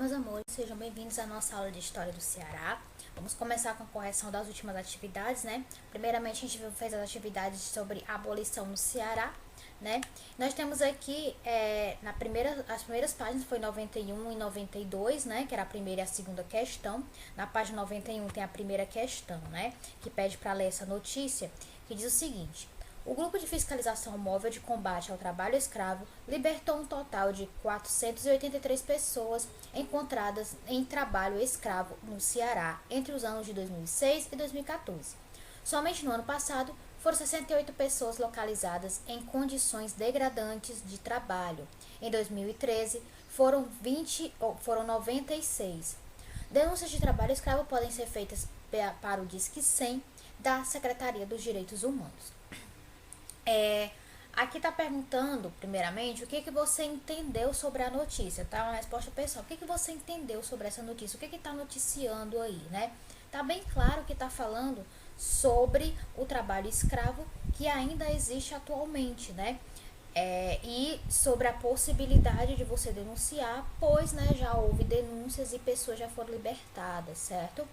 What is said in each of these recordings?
meus amores, sejam bem-vindos à nossa aula de História do Ceará. Vamos começar com a correção das últimas atividades, né? Primeiramente, a gente fez as atividades sobre a abolição no Ceará, né? Nós temos aqui, as primeiras páginas foi 91 e 92, né? Que era a primeira e a segunda questão. Na página 91 tem a primeira questão, né? Que pede para ler essa notícia, que diz o seguinte: o Grupo de Fiscalização Móvel de Combate ao Trabalho Escravo libertou um total de 483 pessoas encontradas em trabalho escravo no Ceará entre os anos de 2006 e 2014. Somente no ano passado, foram 68 pessoas localizadas em condições degradantes de trabalho. Em 2013, foram 96. Denúncias de trabalho escravo podem ser feitas para o Disque 100 da Secretaria dos Direitos Humanos. Aqui tá perguntando, primeiramente, o que você entendeu sobre a notícia, tá? Uma resposta pessoal. O que você entendeu sobre essa notícia? O que tá noticiando aí, né? Tá bem claro que tá falando sobre o trabalho escravo que ainda existe atualmente, né? E sobre a possibilidade de você denunciar, pois, né, já houve denúncias e pessoas já foram libertadas, certo?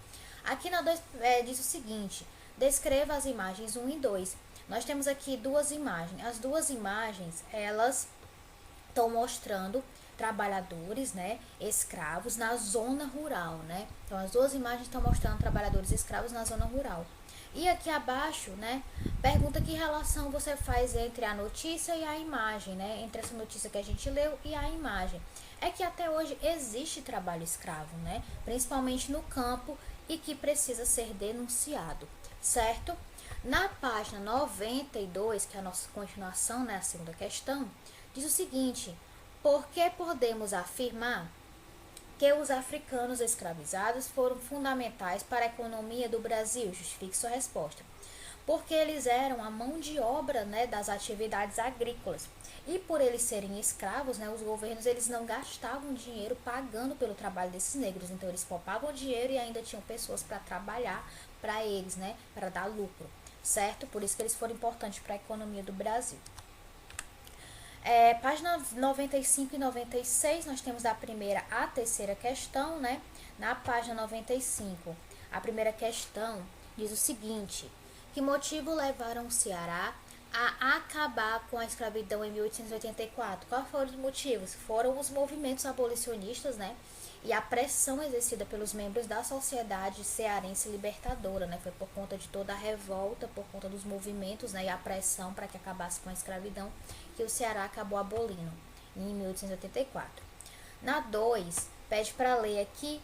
Aqui na 2 diz o seguinte: descreva as imagens 1 e 2. Nós temos aqui duas imagens. As duas imagens, elas estão mostrando trabalhadores, né, escravos na zona rural, né? Então, as duas imagens estão mostrando trabalhadores escravos na zona rural. E aqui abaixo, né, pergunta que relação você faz entre a notícia e a imagem, né? Entre essa notícia que a gente leu e a imagem. É que até hoje existe trabalho escravo, né? Principalmente no campo e que precisa ser denunciado, certo? Na página 92, que é a nossa continuação, né, a segunda questão, diz o seguinte: por que podemos afirmar que os africanos escravizados foram fundamentais para a economia do Brasil? Justifique sua resposta. Porque eles eram a mão de obra, né, das atividades agrícolas. E por eles serem escravos, né, os governos eles não gastavam dinheiro pagando pelo trabalho desses negros. Então eles poupavam dinheiro e ainda tinham pessoas para trabalhar para eles, né, para dar lucro, certo? Por isso que eles foram importantes para a economia do Brasil. Página 95 e 96, nós temos da primeira à terceira questão, né? Na página 95, a primeira questão diz o seguinte: que motivo levaram o Ceará a acabar com a escravidão em 1884? Quais foram os motivos? Foram os movimentos abolicionistas, né? E a pressão exercida pelos membros da Sociedade Cearense Libertadora, né? Foi por conta de toda a revolta, por conta dos movimentos, né? E a pressão para que acabasse com a escravidão, que o Ceará acabou abolindo em 1884. Na 2, pede para ler aqui,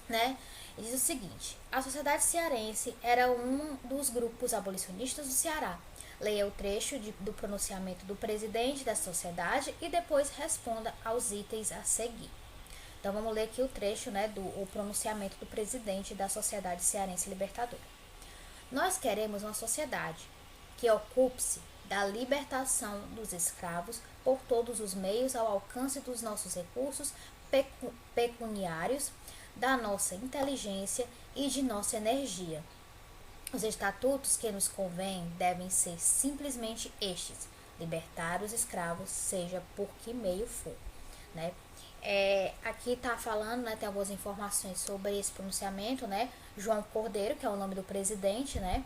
né? E diz o seguinte: a Sociedade Cearense era um dos grupos abolicionistas do Ceará. Leia o trecho do pronunciamento do presidente da sociedade e depois responda aos itens a seguir. Então, vamos ler aqui o trecho, né, o pronunciamento do presidente da Sociedade Cearense Libertadora. Nós queremos uma sociedade que ocupe-se da libertação dos escravos por todos os meios ao alcance dos nossos recursos pecuniários, da nossa inteligência e de nossa energia. Os estatutos que nos convêm devem ser simplesmente estes: libertar os escravos, seja por que meio for, né? Aqui tá falando, né, tem algumas informações sobre esse pronunciamento, né? João Cordeiro, que é o nome do presidente, né?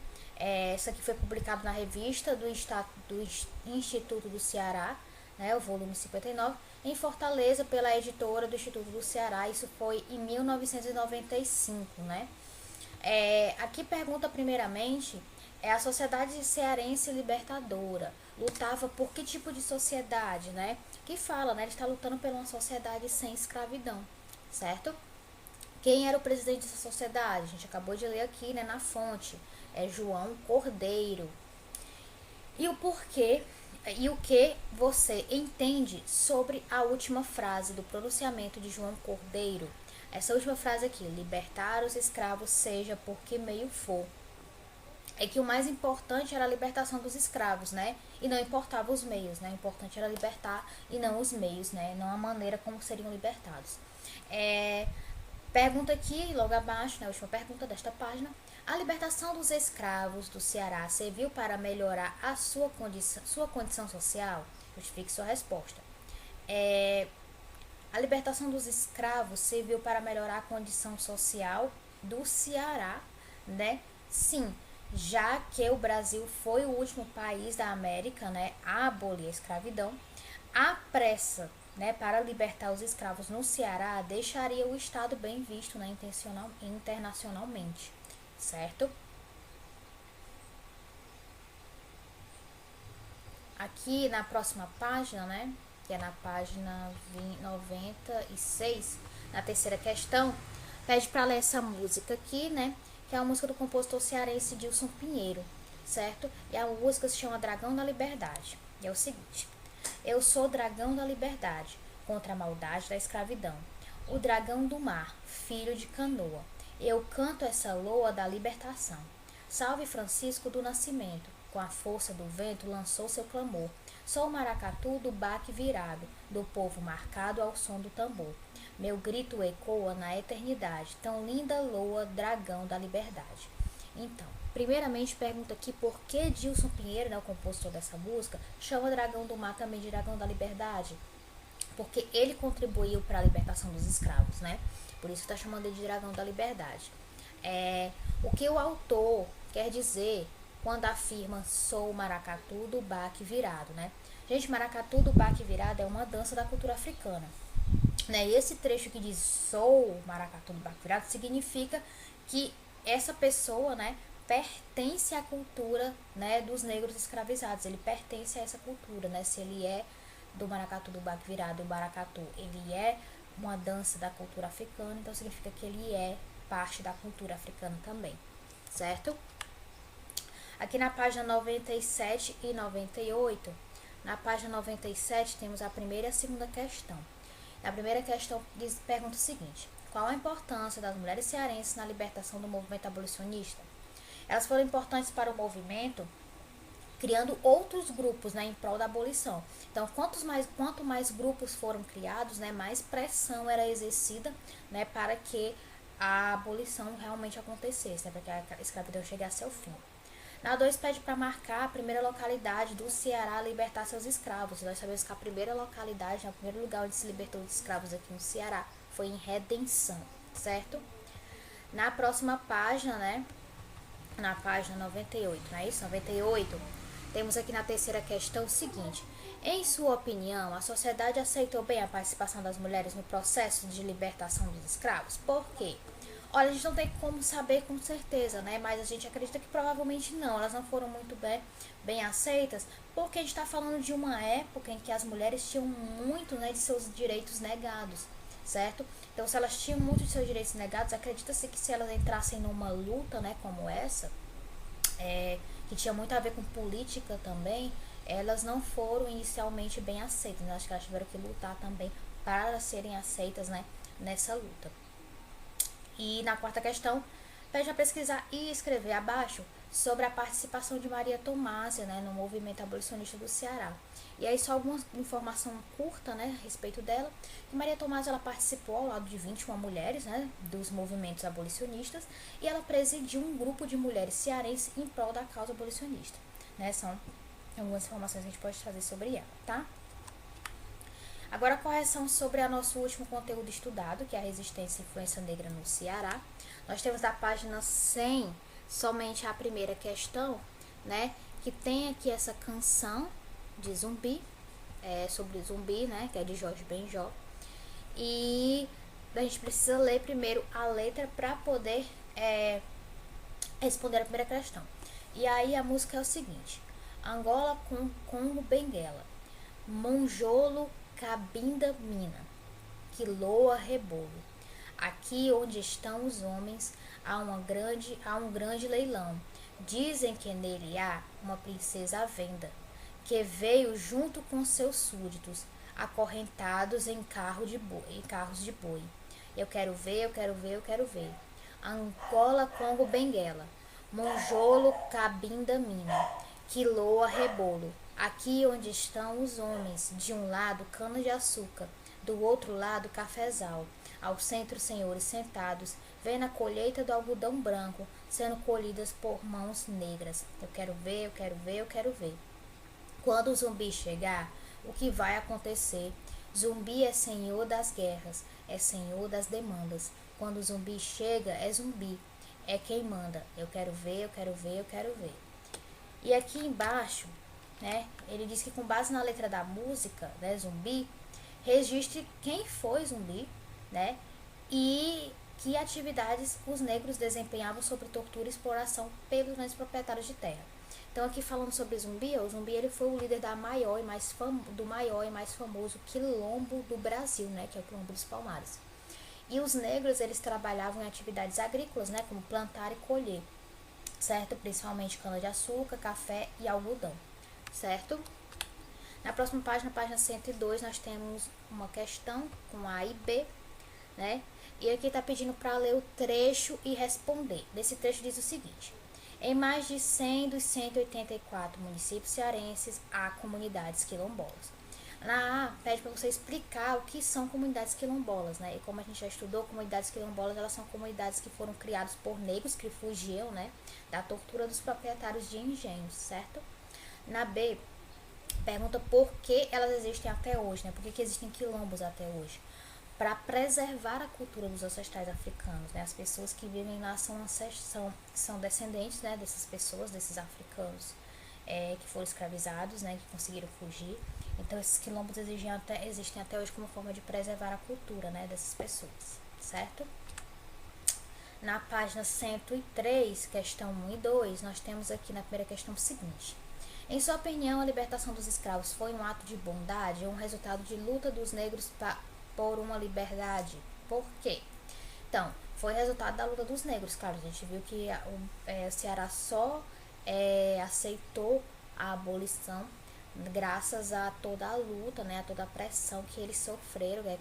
Isso aqui foi publicado na revista do Instituto do Ceará, né, o volume 59, em Fortaleza, pela editora do Instituto do Ceará. Isso foi em 1995, né? Aqui pergunta primeiramente, a Sociedade Cearense Libertadora lutava por que tipo de sociedade, né? Que fala, né? Ele está lutando por uma sociedade sem escravidão, certo? Quem era o presidente dessa sociedade? A gente acabou de ler aqui, né, na fonte. É João Cordeiro. E o porquê e o que você entende sobre a última frase do pronunciamento de João Cordeiro? Essa última frase aqui: libertar os escravos, seja por que meio for. É que o mais importante era a libertação dos escravos, né? E não importava os meios, né? O importante era libertar e não os meios, né? Não a maneira como seriam libertados. Pergunta aqui, logo abaixo, né? A última pergunta desta página: a libertação dos escravos do Ceará serviu para melhorar a sua condição social? Justifique sua resposta. A libertação dos escravos serviu para melhorar a condição social do Ceará, né? Sim, já que o Brasil foi o último país da América, né, a abolir a escravidão, a pressa, né, para libertar os escravos no Ceará deixaria o Estado bem visto, né, internacionalmente, certo? Aqui na próxima página, né, que é na página 96, na terceira questão, pede para ler essa música aqui, né, que é a música do compositor cearense Dilson Pinheiro, certo? E a música se chama Dragão da Liberdade. E é o seguinte: eu sou o dragão da liberdade, contra a maldade da escravidão. O dragão do mar, filho de canoa. Eu canto essa loa da libertação. Salve Francisco do Nascimento, com a força do vento lançou seu clamor. Sou o maracatu do baque virado, do povo marcado ao som do tambor. Meu grito ecoa na eternidade, tão linda loa, dragão da liberdade. Então, primeiramente pergunta aqui por que Dilson Pinheiro, né, o compositor dessa música, chama Dragão do Mar também de Dragão da Liberdade? Porque ele contribuiu para a libertação dos escravos, né? Por isso está chamando ele de Dragão da Liberdade. O que o autor quer dizer quando afirma sou o maracatu do baque virado, né? Gente, maracatu do baque virado é uma dança da cultura africana, né? E esse trecho que diz sou o maracatu do baque virado significa que essa pessoa, né, pertence à cultura, né, dos negros escravizados. Ele pertence a essa cultura, né? Se ele é do maracatu do baque virado, o maracatu, ele é uma dança da cultura africana, então significa que ele é parte da cultura africana também, certo? Aqui na página 97 e 98, na página 97 temos a primeira e a segunda questão. Na primeira questão pergunta o seguinte: qual a importância das mulheres cearenses na libertação do movimento abolicionista? Elas foram importantes para o movimento, criando outros grupos, né, em prol da abolição. Então, quanto mais grupos foram criados, né, mais pressão era exercida, né, para que a abolição realmente acontecesse, né, para que a escravidão chegasse ao fim. Na 2 pede para marcar a primeira localidade do Ceará a libertar seus escravos. Nós sabemos que a primeira localidade, o primeiro lugar onde se libertou os escravos aqui no Ceará foi em Redenção, certo? Na próxima página, né, na página 98, não é isso? 98, temos aqui na terceira questão o seguinte: em sua opinião, a sociedade aceitou bem a participação das mulheres no processo de libertação dos escravos? Por quê? Olha, a gente não tem como saber com certeza, né? Mas a gente acredita que provavelmente não. Elas não foram muito bem aceitas, porque a gente está falando de uma época em que as mulheres tinham muito, né, de seus direitos negados, certo? Então, se elas tinham muito de seus direitos negados, acredita-se que se elas entrassem numa luta, né, como essa, que tinha muito a ver com política também, elas não foram inicialmente bem aceitas, né? Acho que elas tiveram que lutar também para serem aceitas, né, nessa luta. E na quarta questão, pede a pesquisar e escrever abaixo sobre a participação de Maria Tomásia, né, no movimento abolicionista do Ceará. E aí só alguma informação curta, né, a respeito dela. Que Maria Tomásia, ela participou ao lado de 21 mulheres, né, dos movimentos abolicionistas, e ela presidiu um grupo de mulheres cearenses em prol da causa abolicionista, né? São algumas informações que a gente pode trazer sobre ela, tá? Agora a correção sobre o nosso último conteúdo estudado, que é a resistência e influência negra no Ceará. Nós temos da página 100 somente a primeira questão, né, que tem aqui essa canção de Zumbi, sobre Zumbi, né, que é de Jorge Benjó. E a gente precisa ler primeiro a letra para poder responder a primeira questão. E aí a música é o seguinte: Angola com Congo Benguela, Monjolo Cabinda Mina, Quiloa Rebolo. Aqui onde estão os homens há um grande leilão. Dizem que nele há uma princesa à venda, que veio junto com seus súditos, acorrentados em carros de boi. Eu quero ver, eu quero ver, eu quero ver. Angola, Congo, Benguela, Monjolo, Cabinda Mina, Quiloa Rebolo. Aqui onde estão os homens, de um lado cana-de-açúcar, do outro lado cafezal. Ao centro, senhores sentados, vendo a colheita do algodão branco sendo colhidas por mãos negras. Eu quero ver, eu quero ver, eu quero ver. Quando o Zumbi chegar, o que vai acontecer? Zumbi é senhor das guerras, é senhor das demandas. Quando o zumbi chega, é zumbi, é quem manda. Eu quero ver, eu quero ver, eu quero ver. E aqui embaixo, né, ele diz que com base na letra da música, né, Zumbi, registre quem foi Zumbi, né, e que atividades os negros desempenhavam sobre tortura e exploração pelos grandes proprietários de terra. Então aqui falando sobre Zumbi, o Zumbi ele foi o líder do maior e mais famoso quilombo do Brasil, né, que é o Quilombo dos Palmares. E os negros eles trabalhavam em atividades agrícolas, né, como plantar e colher, certo? Principalmente cana-de-açúcar, café e algodão, certo? Na próxima página, página 102, nós temos uma questão com A e B, né? E aqui está pedindo para ler o trecho e responder. Desse trecho diz o seguinte: em mais de 100 dos 184 municípios cearenses há comunidades quilombolas. Na A, pede para você explicar o que são comunidades quilombolas, né? E como a gente já estudou, comunidades quilombolas, elas são comunidades que foram criadas por negros que fugiam, né, da tortura dos proprietários de engenhos, certo? Na B, pergunta por que elas existem até hoje, né? Por que existem quilombos até hoje? Para preservar a cultura dos ancestrais africanos, né? As pessoas que vivem lá são descendentes, né, dessas pessoas, desses africanos que foram escravizados, né, que conseguiram fugir. Então esses quilombos existem até hoje como forma de preservar a cultura, né, dessas pessoas, certo? Na página 103, questão 1 e 2, nós temos aqui na primeira questão o seguinte: em sua opinião, a libertação dos escravos foi um ato de bondade ou um resultado de luta dos negros por uma liberdade? Por quê? Então, foi resultado da luta dos negros, claro. A gente viu que o Ceará só aceitou a abolição graças a toda a luta, né, a toda a pressão que eles sofreram, né,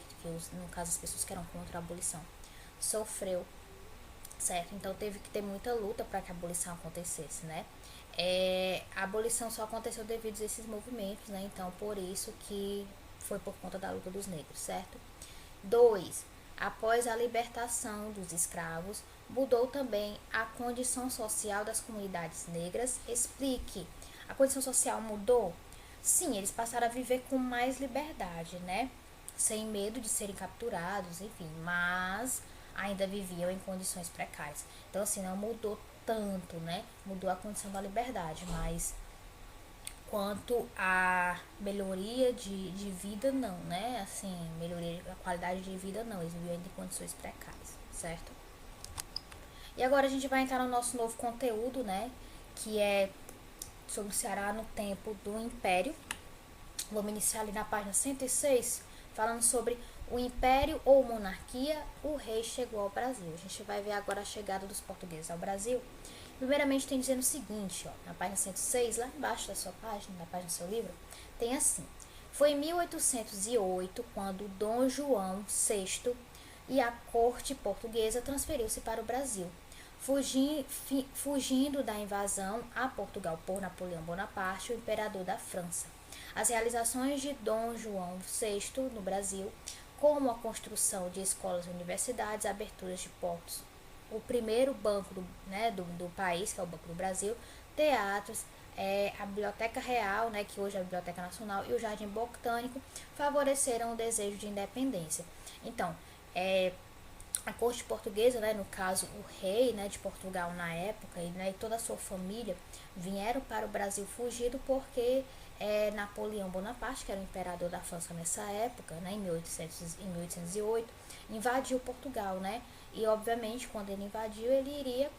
no caso as pessoas que eram contra a abolição sofreu, certo? Então teve que ter muita luta para que a abolição acontecesse, né? A abolição só aconteceu devido a esses movimentos, né? Então por isso que foi por conta da luta dos negros, certo? 2. Após a libertação dos escravos, mudou também a condição social das comunidades negras. Explique. A condição social mudou? Sim, eles passaram a viver com mais liberdade, né? Sem medo de serem capturados, enfim, mas ainda viviam em condições precárias. Então, assim, não mudou tanto, né? Mudou a condição da liberdade, mas quanto a melhoria de vida, não, né? Assim, melhoria da qualidade de vida, não. Eles viviam ainda em condições precárias, certo? E agora a gente vai entrar no nosso novo conteúdo, né? Que é sobre o Ceará no tempo do Império. Vamos iniciar ali na página 106, falando sobre o Império ou monarquia, o rei chegou ao Brasil. A gente vai ver agora a chegada dos portugueses ao Brasil. Primeiramente tem dizendo o seguinte, ó, na página 106, lá embaixo da sua página, na página do seu livro, tem assim: foi em 1808 quando Dom João VI e a corte portuguesa transferiu-se para o Brasil, fugindo da invasão a Portugal por Napoleão Bonaparte, o imperador da França. As realizações de Dom João VI no Brasil, como a construção de escolas e universidades, aberturas de portos, o primeiro banco do país, que é o Banco do Brasil, teatros, a Biblioteca Real, né, que hoje é a Biblioteca Nacional, e o Jardim Botânico favoreceram o desejo de independência. Então, a corte portuguesa, né, no caso o rei, né, de Portugal na época, e toda a sua família vieram para o Brasil fugido porque Napoleão Bonaparte, que era o imperador da França nessa época, né, em 1808, invadiu Portugal, né, e obviamente quando ele invadiu ele iria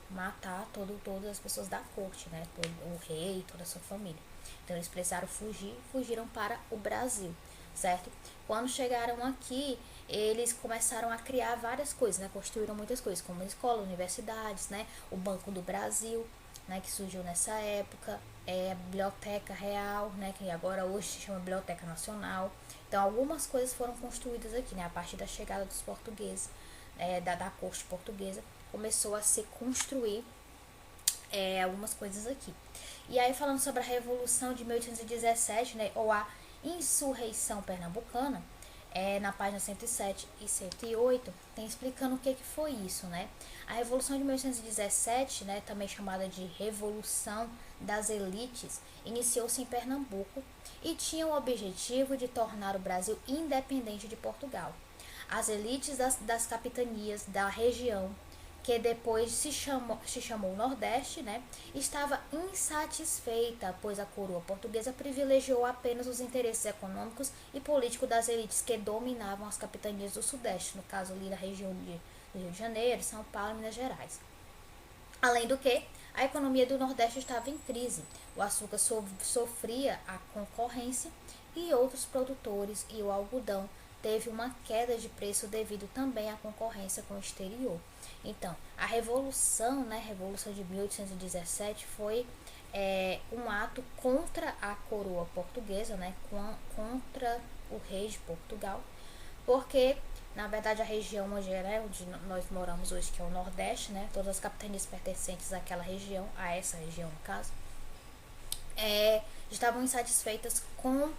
matar todas as pessoas da corte, né, todo o rei, toda a sua família. Então eles precisaram fugiram para o Brasil, certo? Quando chegaram aqui, eles começaram a criar várias coisas, né? Construíram muitas coisas, como escola, universidades, né? O Banco do Brasil, né? Que surgiu nessa época, a Biblioteca Real, né? Que agora hoje se chama Biblioteca Nacional. Então, algumas coisas foram construídas aqui, né? A partir da chegada dos portugueses, da corte portuguesa, começou a se construir algumas coisas aqui. E aí, falando sobre a Revolução de 1817, né? Ou a Insurreição Pernambucana, na página 107 e 108, tem explicando o que foi isso, né? A Revolução de 1817, né, também chamada de Revolução das Elites, iniciou-se em Pernambuco e tinha o objetivo de tornar o Brasil independente de Portugal. As elites das capitanias da região, que depois se chamou Nordeste, né, estava insatisfeita, pois a coroa portuguesa privilegiou apenas os interesses econômicos e políticos das elites que dominavam as capitanias do Sudeste, no caso ali da região do Rio de Janeiro, São Paulo e Minas Gerais. Além do que, a economia do Nordeste estava em crise, o açúcar sofria a concorrência e outros produtores, e o algodão teve uma queda de preço devido também à concorrência com o exterior. Então, a Revolução, né, Revolução de 1817 foi um ato contra a coroa portuguesa, né, contra o rei de Portugal, porque, na verdade, a região onde nós moramos hoje, que é o Nordeste, né, todas as capitanias pertencentes àquela região, a essa região no caso, estavam insatisfeitas com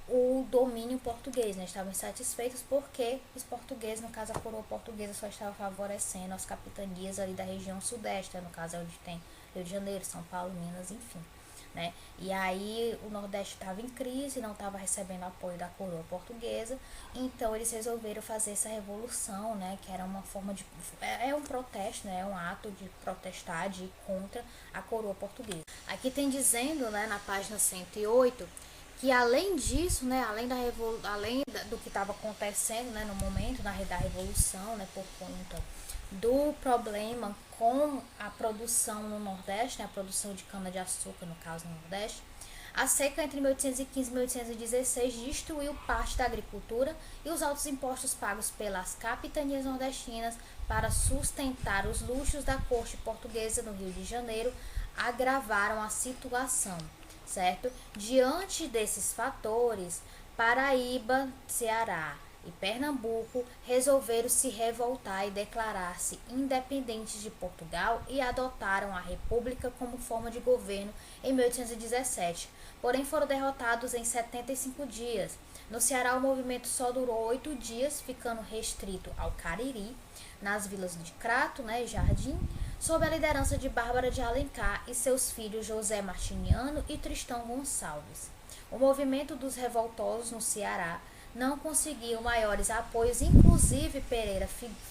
o domínio português, né? Estavam insatisfeitos porque os portugueses, no caso a coroa portuguesa, só estava favorecendo as capitanias ali da região sudeste, no caso é onde tem Rio de Janeiro, São Paulo, Minas, enfim, né? E aí o Nordeste estava em crise, não estava recebendo apoio da coroa portuguesa, então eles resolveram fazer essa revolução, né? Que era uma forma de... um protesto, né? É um ato de protestar, de ir contra a coroa portuguesa. Aqui tem dizendo, né, na página 108, que além disso, né, além do que estava acontecendo, né, no momento da Revolução, né, por conta do problema com a produção no Nordeste, né, a produção de cana-de-açúcar, no caso no Nordeste, a seca entre 1815 e 1816 destruiu parte da agricultura e os altos impostos pagos pelas capitanias nordestinas para sustentar os luxos da corte portuguesa no Rio de Janeiro agravaram a situação. Certo? Diante desses fatores, Paraíba, Ceará e Pernambuco resolveram se revoltar e declarar-se independentes de Portugal e adotaram a República como forma de governo em 1817. Porém, foram derrotados em 75 dias. No Ceará, o movimento só durou 8 dias, ficando restrito ao Cariri, nas vilas de Crato, né, e Jardim, sob a liderança de Bárbara de Alencar e seus filhos José Martiniano e Tristão Gonçalves. O movimento dos revoltosos no Ceará não conseguiu maiores apoios, inclusive Pereira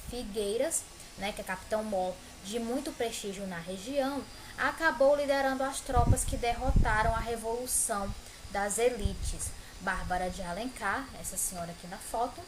Figueiras, né, que é capitão-mor de muito prestígio na região, acabou liderando as tropas que derrotaram a Revolução das Elites. Bárbara de Alencar, essa senhora aqui na foto,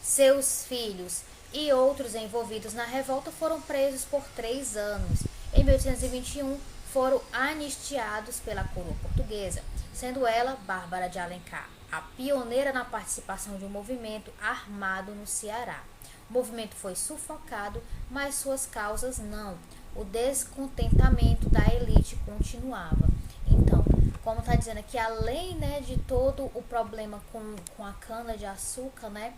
seus filhos e outros envolvidos na revolta foram presos por 3 anos. Em 1821, foram anistiados pela coroa portuguesa, sendo ela, Bárbara de Alencar, a pioneira na participação de um movimento armado no Ceará. O movimento foi sufocado, mas suas causas não. O descontentamento da elite continuava. Então, como está dizendo aqui, além, né, de todo o problema com a cana-de-açúcar, né,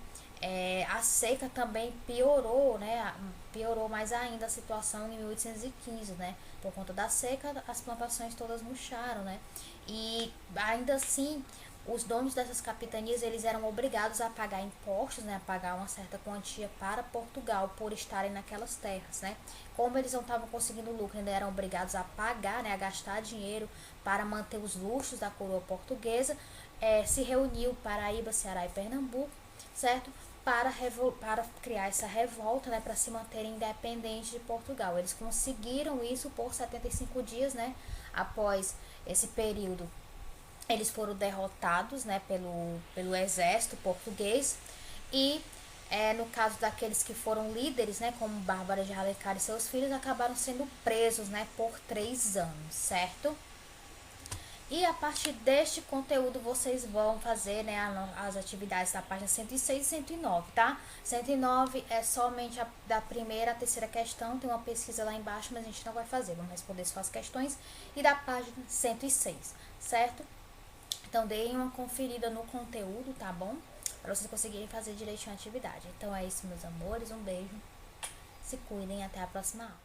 a seca também piorou, né, piorou mais ainda a situação em 1815, né, por conta da seca, as plantações todas murcharam, né, e ainda assim, os donos dessas capitanias, eles eram obrigados a pagar impostos, né, a pagar uma certa quantia para Portugal por estarem naquelas terras, né. Como eles não estavam conseguindo lucro, ainda eram obrigados a pagar, né, a gastar dinheiro para manter os luxos da coroa portuguesa, se reuniu Paraíba, Ceará e Pernambuco, certo? Para criar essa revolta, né, para se manterem independentes de Portugal. Eles conseguiram isso por 75 dias, né, após esse período. Eles foram derrotados, né, pelo exército português e, no caso daqueles que foram líderes, né, como Bárbara de Alencar e seus filhos, acabaram sendo presos, né, por 3 anos, certo? E a partir deste conteúdo vocês vão fazer, né, as atividades da página 106 e 109, tá? 109 é somente da primeira à terceira questão, tem uma pesquisa lá embaixo, mas a gente não vai fazer, vamos responder só as questões. E da página 106, certo? Então, deem uma conferida no conteúdo, tá bom? Para vocês conseguirem fazer direitinho a atividade. Então, é isso, meus amores, um beijo, se cuidem e até a próxima aula.